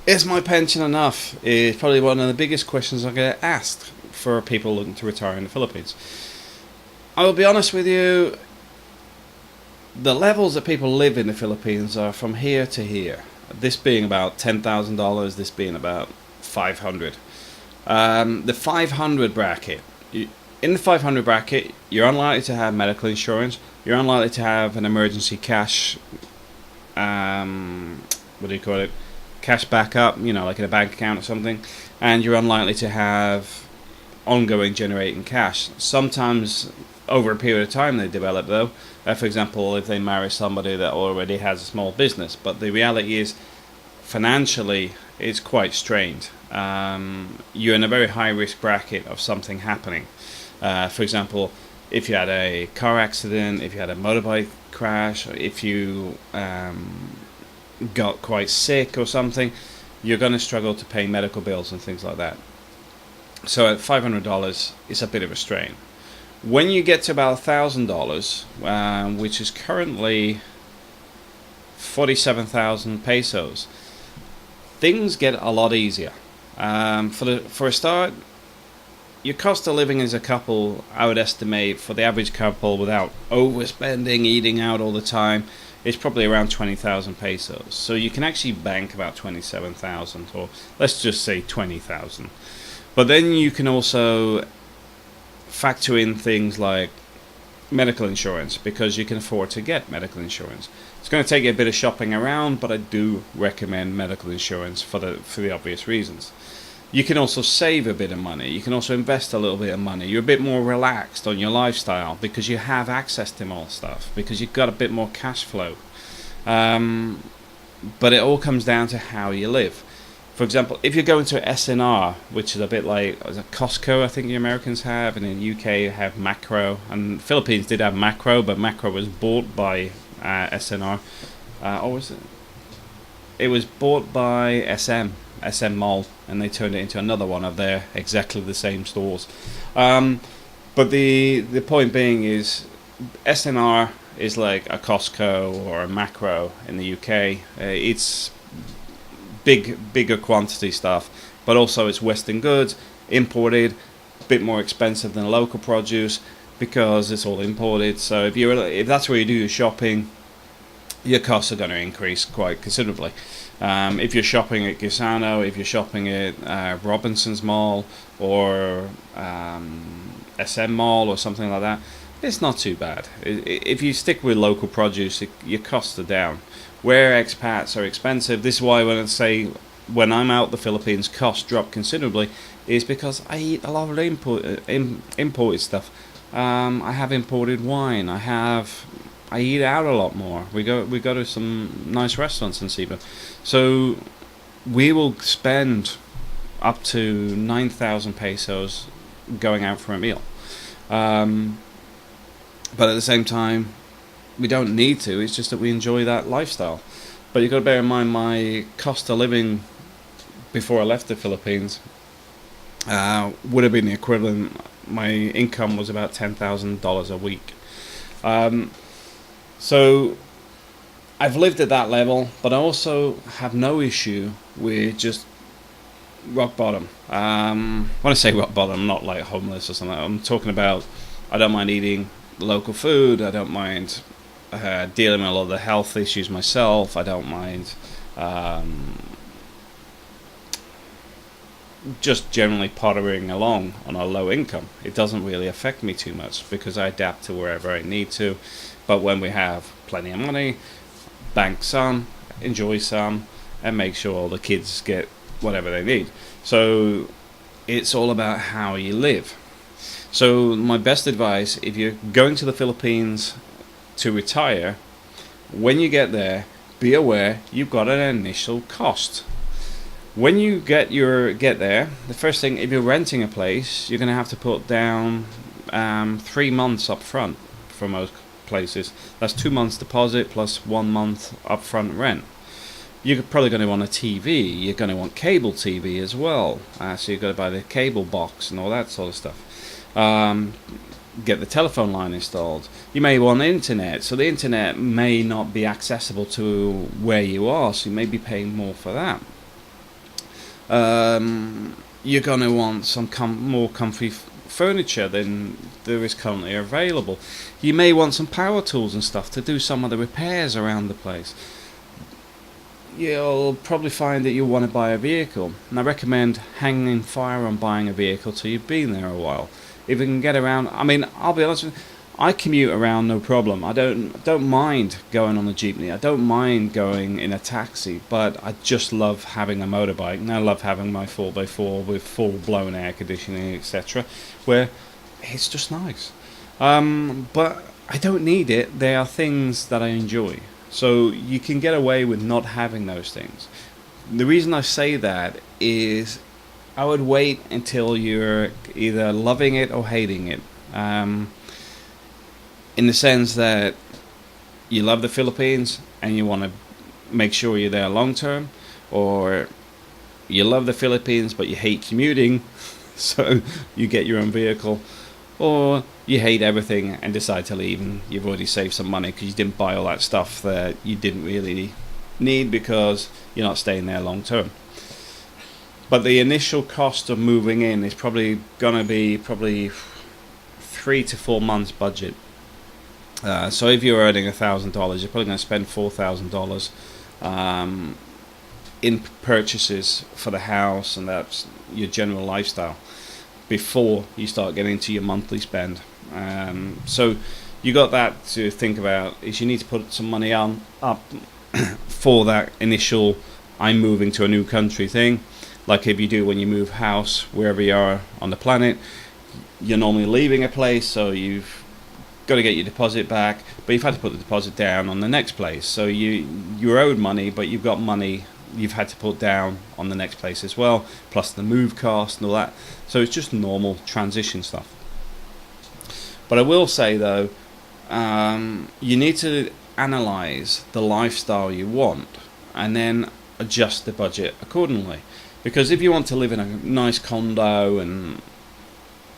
Is my pension enough? Is probably one of the biggest questions I get asked for people looking to retire in the Philippines. I will be honest with you, the levels that people live in the Philippines are from here to here. This being about $10,000, this being about 500. The 500 bracket. In the 500 bracket, you're unlikely to have medical insurance. You're unlikely to have an emergency cash. What do you call it? Cash backup. Like in a bank account or something. And you're unlikely to have ongoing generating cash. Sometimes over a period of time they develop though. For example, if they marry somebody that already has a small business. But the reality is, financially, it's quite strained. You're in a very high risk bracket of something happening. For example, if you had a car accident, if you had a motorbike crash, or if you got quite sick or something, you're going to struggle to pay medical bills and things like that. So at $500, it's a bit of a strain. When you get to about $1,000, which is currently 47,000 pesos, things get a lot easier. For a start, your cost of living as a couple, I would estimate, for the average couple without overspending, eating out all the time, is probably around 20,000 pesos. So you can actually bank about 27,000, or let's just say 20,000. But then you can also factor in things like medical insurance, because you can afford to get medical insurance. It's going to take you a bit of shopping around, but I do recommend medical insurance for the obvious reasons. You can also save a bit of money. You can also invest a little bit of money. You're a bit more relaxed on your lifestyle because you have access to more stuff, because you've got a bit more cash flow. But it all comes down to how you live. For example, if you're going to SNR, which is a bit like Costco, I think the Americans have, and in the UK you have Macro, and the Philippines did have Macro, but Macro was bought by SNR. Or was it? It was bought by SM Mall, and they turned it into another one of their exactly the same stores. But the point being is, SNR is like a Costco or a Macro in the UK. It's bigger quantity stuff, but also it's Western goods, imported, a bit more expensive than local produce because it's all imported. So if that's where you do your shopping, your costs are going to increase quite considerably. If you're shopping at Gisano, if you're shopping at Robinson's Mall or SM Mall or something like that, it's not too bad. If you stick with local produce, your costs are down. Where expats are expensive, this is why when I say when I'm out the Philippines, costs drop considerably, is because I eat a lot of imported stuff. I have imported wine. I eat out a lot more. We go to some nice restaurants in Cebu. So we will spend up to 9,000 pesos going out for a meal. But at the same time, we don't need to. It's just that we enjoy that lifestyle. But you've got to bear in mind, my cost of living before I left the Philippines would have been the equivalent. My income was about $10,000 a week. So I've lived at that level, but I also have no issue with just rock bottom. When I say rock bottom, I'm not like homeless or something. I'm talking about, I don't mind eating local food. I don't mind dealing with a lot of the health issues myself. I don't mind just generally pottering along on a low income. It doesn't really affect me too much because I adapt to wherever I need to. But when we have plenty of money, bank some, enjoy some, and make sure all the kids get whatever they need. So it's all about how you live. So my best advice, if you're going to the Philippines to retire, when you get there, be aware you've got an initial cost. When you get there, the first thing, if you're renting a place, you're going to have to put down 3 months up front for most places. That's 2 months deposit plus 1 month upfront rent. You're probably going to want a TV. You're going to want cable TV as well. So you've got to buy the cable box and all that sort of stuff. Get the telephone line installed. You may want internet, so the internet may not be accessible to where you are, so you may be paying more for that. You're going to want some more comfy furniture than there is currently available. You may want some power tools and stuff to do some of the repairs around the place. You'll probably find that you'll want to buy a vehicle, and I recommend hanging fire on buying a vehicle till you've been there a while. If you can get around, I mean, I'll be honest with you, I commute around no problem. I don't mind going on a jeepney. I don't mind going in a taxi, but I just love having a motorbike, and I love having my 4x4 with full blown air conditioning, etc., where it's just nice. But I don't need it. They are things that I enjoy. So you can get away with not having those things. The reason I say that is I would wait until you're either loving it or hating it. In the sense that you love the Philippines and you want to make sure you're there long term, or you love the Philippines but you hate commuting, so you get your own vehicle, or you hate everything and decide to leave and you've already saved some money because you didn't buy all that stuff that you didn't really need because you're not staying there long term. But the initial cost of moving in is probably going to be 3 to 4 months budget. So if you're earning $1,000, you're probably going to spend $4,000 in purchases for the house, and that's your general lifestyle before you start getting into your monthly spend. So you got that to think about. Is you need to put some money up for that initial I'm moving to a new country thing. Like if you do when you move house wherever you are on the planet, you're normally leaving a place, so you've got to get your deposit back, but you've had to put the deposit down on the next place. So you're owed money, but you've got money you've had to put down on the next place as well, plus the move cost and all that. So it's just normal transition stuff. But I will say though, you need to analyze the lifestyle you want and then adjust the budget accordingly. Because if you want to live in a nice condo and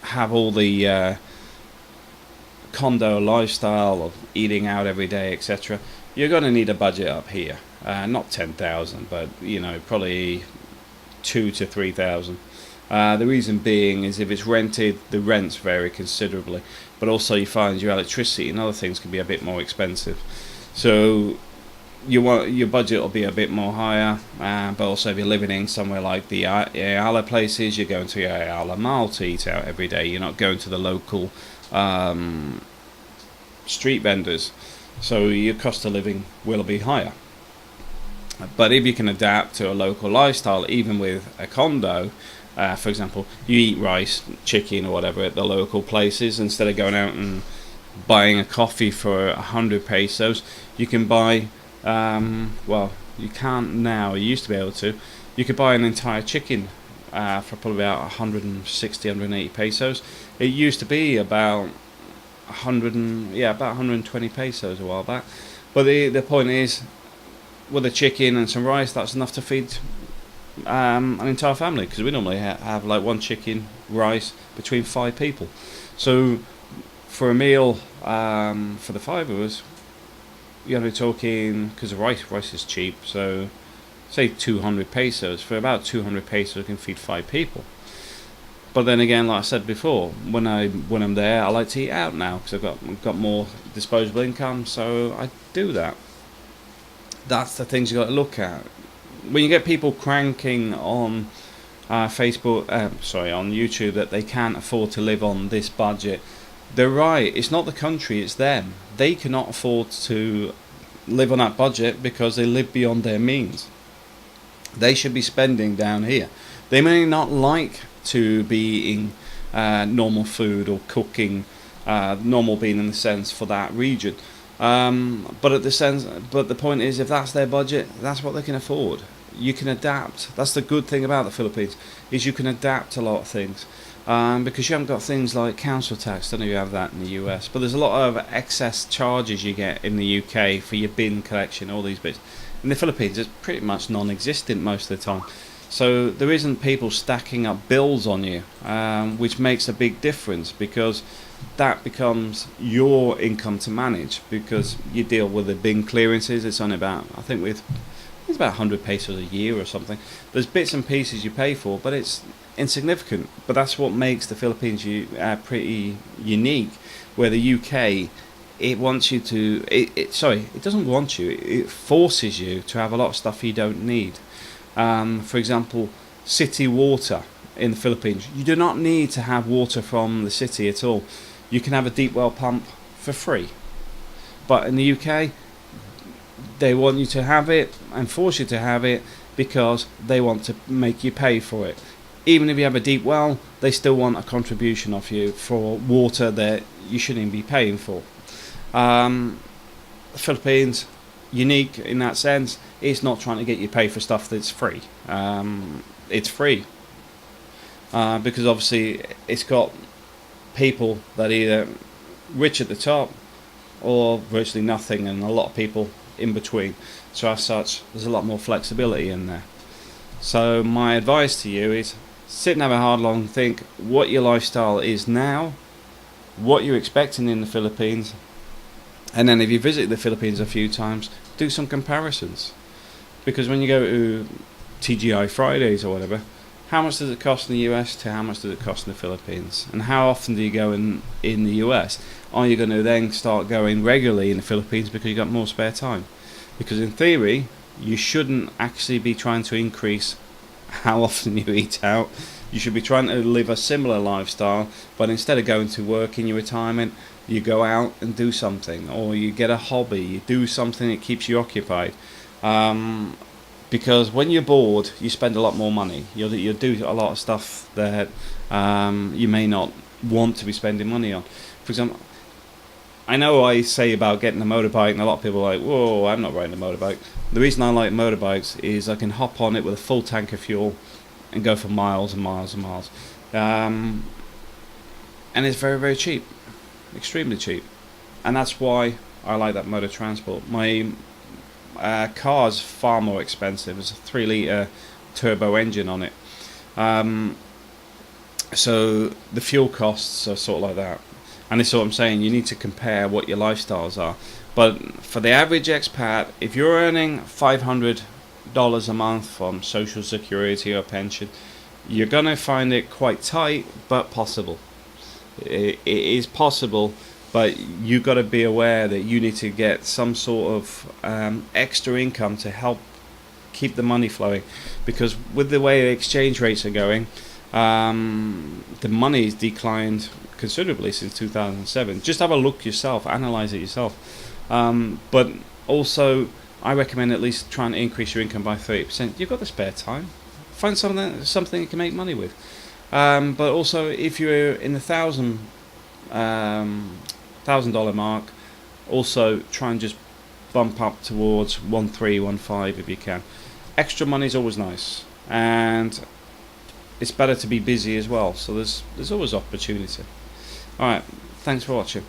have all the condo lifestyle of eating out every day, etc., you're going to need a budget up here. Not 10,000, but probably 2 to 3,000. The reason being is if it's rented, the rents vary considerably, but also you find your electricity and other things can be a bit more expensive. So your budget will be a bit more higher, but also if you're living in somewhere like the Ayala places, you're going to your Ayala Mall to eat out every day. You're not going to the local street vendors, so your cost of living will be higher. But if you can adapt to a local lifestyle, even with a condo, for example, you eat rice, chicken or whatever at the local places, instead of going out and buying a coffee for 100 pesos, you can buy, well, you can't now, you used to be able to, you could buy an entire chicken for probably about 160, 180 pesos. It used to be about 120 pesos a while back. But the point is, with a chicken and some rice, that's enough to feed an entire family, because we normally have like one chicken, rice between 5 people. So for a meal for the 5 of us, you're going to be talking, because rice is cheap, so say 200 pesos. For about 200 pesos you can feed 5 people. But then again, like I said before, when I'm there, I like to eat out now because I've got more disposable income, so I do that. That's the things you got to look at. When you get people cranking on Facebook, on YouTube, that they can't afford to live on this budget, they're right. It's not the country, it's them. They cannot afford to live on that budget because they live beyond their means. They should be spending down here. They may not like to be eating normal food or cooking, normal being in the sense for that region. But the point is, if that's their budget, that's what they can afford. You can adapt. That's the good thing about the Philippines, is you can adapt a lot of things. Because you haven't got things like council tax. I don't know if you have that in the US, but there's a lot of excess charges you get in the UK for your bin collection, all these bits. In the Philippines, it's pretty much non-existent most of the time. So there isn't people stacking up bills on you, which makes a big difference, because that becomes your income to manage, because you deal with the bin clearances. It's only about, I think it's about 100 pesos a year or something. There's bits and pieces you pay for, but it's insignificant. But that's what makes the Philippines pretty unique. Where the UK, it wants you to, it doesn't want you, it forces you to have a lot of stuff you don't need. For example, city water in the Philippines. You do not need to have water from the city at all. You can have a deep well pump for free. But in the UK, they want you to have it and force you to have it because they want to make you pay for it. Even if you have a deep well, they still want a contribution off you for water that you shouldn't even be paying for. The Philippines, unique in that sense, it's not trying to get you pay for stuff that's free. It's free because obviously it's got people that are either rich at the top or virtually nothing, and a lot of people in between. So as such, there's a lot more flexibility in there. So my advice to you is sit and have a hard long think what your lifestyle is now, what you're expecting in the Philippines, and then if you visit the Philippines a few times, do some comparisons. Because when you go to TGI Fridays or whatever, how much does it cost in the US to how much does it cost in the Philippines? And how often do you go in the US? Are you going to then start going regularly in the Philippines because you've got more spare time? Because in theory, you shouldn't actually be trying to increase how often you eat out. You should be trying to live a similar lifestyle, but instead of going to work in your retirement, you go out and do something, or you get a hobby, you do something that keeps you occupied. Because when you're bored, you spend a lot more money. You'll do a lot of stuff that you may not want to be spending money on. For example, I know I say about getting a motorbike, and a lot of people are like, whoa, I'm not riding a motorbike. The reason I like motorbikes is I can hop on it with a full tank of fuel and go for miles and miles and miles. And it's very, very cheap. Extremely cheap. And that's why I like that mode of transport. My car's far more expensive. It's a 3-litre turbo engine on it. So the fuel costs are sort of like that. And this is what I'm saying, you need to compare what your lifestyles are. But for the average expat, if you're earning $500 a month from Social Security or pension, you're going to find it quite tight, but possible. It is possible, but you've got to be aware that you need to get some sort of extra income to help keep the money flowing. Because with the way the exchange rates are going, the money's declined considerably since 2007. Just have a look yourself, analyze it yourself. But also, I recommend at least trying to increase your income by 30%. You've got the spare time. Find something you can make money with. But also, if you're in the $1,000 mark, also try and just bump up towards 1.3, 1.5 if you can. Extra money is always nice, and it's better to be busy as well. So there's always opportunity. All right, thanks for watching.